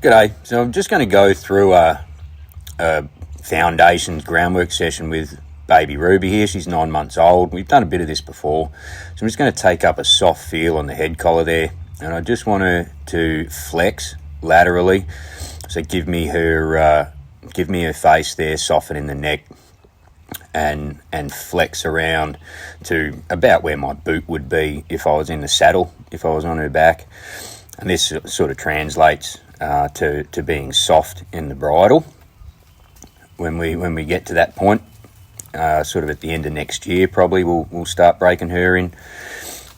G'day. So I'm just going to go through a foundations groundwork session with baby Ruby here. She's 9 months old. We've done a bit of this before. So I'm just going to take up a soft feel on the head collar there. And I just want her to flex laterally. So give me her face there, soften in the neck and flex around to about where my boot would be if I was in the saddle, if I was on her back. And this sort of translates to being soft in the bridle when we get to that point, sort of at the end of next year probably we'll start breaking her in.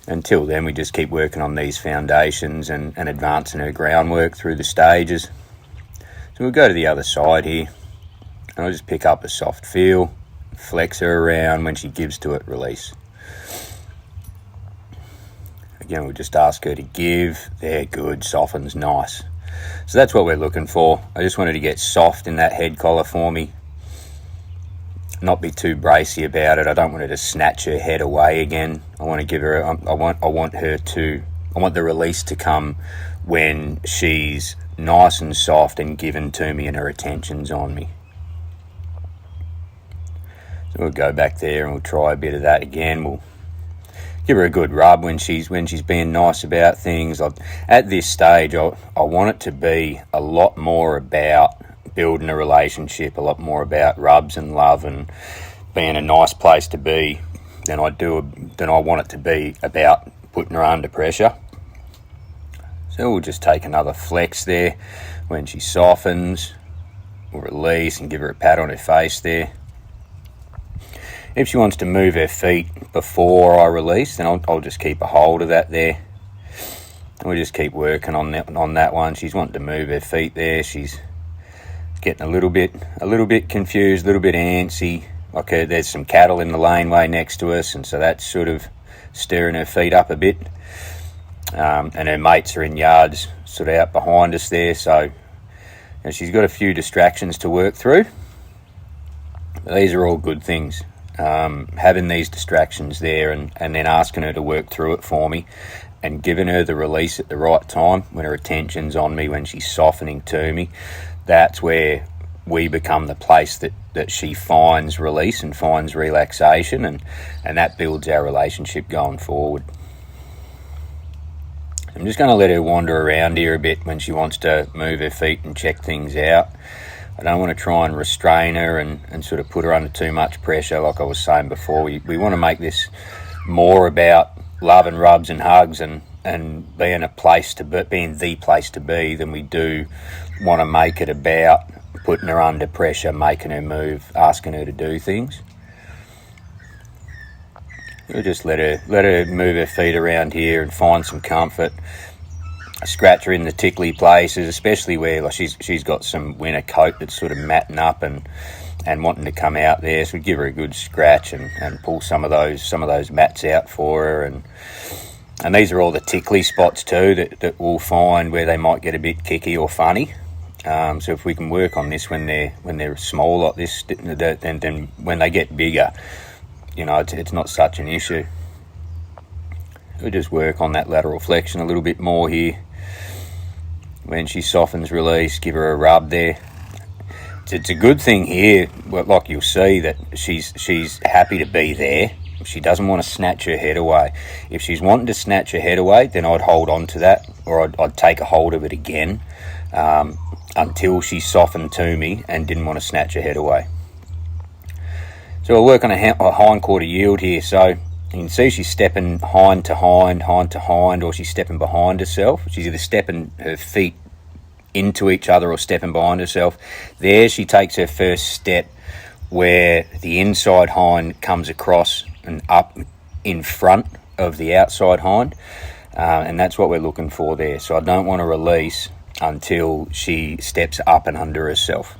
Until then we just keep working on these foundations and advancing her groundwork through the stages. So we'll go to the other side here and I'll just pick up a soft feel, flex her around. When she gives to it, release. Again, we'll just ask her to give. There, good, softens, nice. So that's what we're looking for. I just wanted to get soft in that head collar for me. Not be too bracy about it. I don't want her to snatch her head away again. I want to give her, I want the release to come when she's nice and soft and given to me and her attention's on me. So we'll go back there and we'll try a bit of that again. We'll give her a good rub when she's being nice about things. At this stage, I want it to be a lot more about building a relationship, a lot more about rubs and love and being a nice place to be than I want it to be about putting her under pressure. So we'll just take another flex there. When she softens, we'll release and give her a pat on her face there. If she wants to move her feet before I release, then I'll just keep a hold of that there. And we'll just keep working on that one. She's wanting to move her feet there. She's getting a little bit confused, a little bit antsy. Like there's some cattle in the laneway next to us, and so that's sort of stirring her feet up a bit. And her mates are in yards sort of out behind us there, so she's got a few distractions to work through. But these are all good things. Having these distractions there and then asking her to work through it for me and giving her the release at the right time when her attention's on me, when she's softening to me, that's where we become the place that she finds release and finds relaxation, and that builds our relationship going forward. I'm just going to let her wander around here a bit when she wants to move her feet and check things out. I don't want to try and restrain her and sort of put her under too much pressure. Like I was saying before, we want to make this more about love and rubs and hugs and being the place to be than we do want to make it about putting her under pressure, making her move, asking her to do things. We'll just let her move her feet around here and find some comfort. Scratch her in the tickly places, especially where she's got some winter coat that's sort of matting up and wanting to come out there. So we give her a good scratch and pull some of those mats out for her. And these are all the tickly spots too that we'll find where they might get a bit kicky or funny. So if we can work on this when they're small like this, then when they get bigger, it's not such an issue. We'll just work on that lateral flexion a little bit more here. When she softens, release, give her a rub there. It's a good thing here, like you'll see, that she's happy to be there. She doesn't want to snatch her head away. If she's wanting to snatch her head away, then I'd hold on to that, or I'd take a hold of it again until she softened to me and didn't want to snatch her head away. So I'll work on a hind quarter yield here. So you can see she's stepping hind to hind, or she's stepping behind herself. She's either stepping her feet into each other or stepping behind herself. There she takes her first step where the inside hind comes across and up in front of the outside hind. And that's what we're looking for there. So I don't want to release until she steps up and under herself.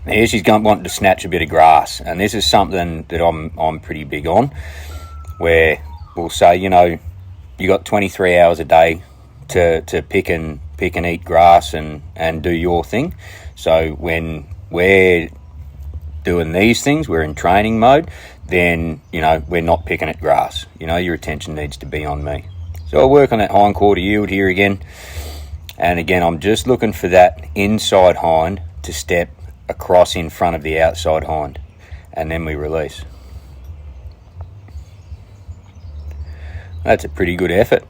Now here she's wanting to snatch a bit of grass, and this is something that I'm pretty big on, where we'll say, you got 23 hours a day to pick and eat grass and do your thing. So when we're doing these things, we're in training mode, then we're not picking at grass. Your attention needs to be on me. So I'll work on that hind quarter yield here again. And again, I'm just looking for that inside hind to step across in front of the outside hind, and then we release. That's a pretty good effort.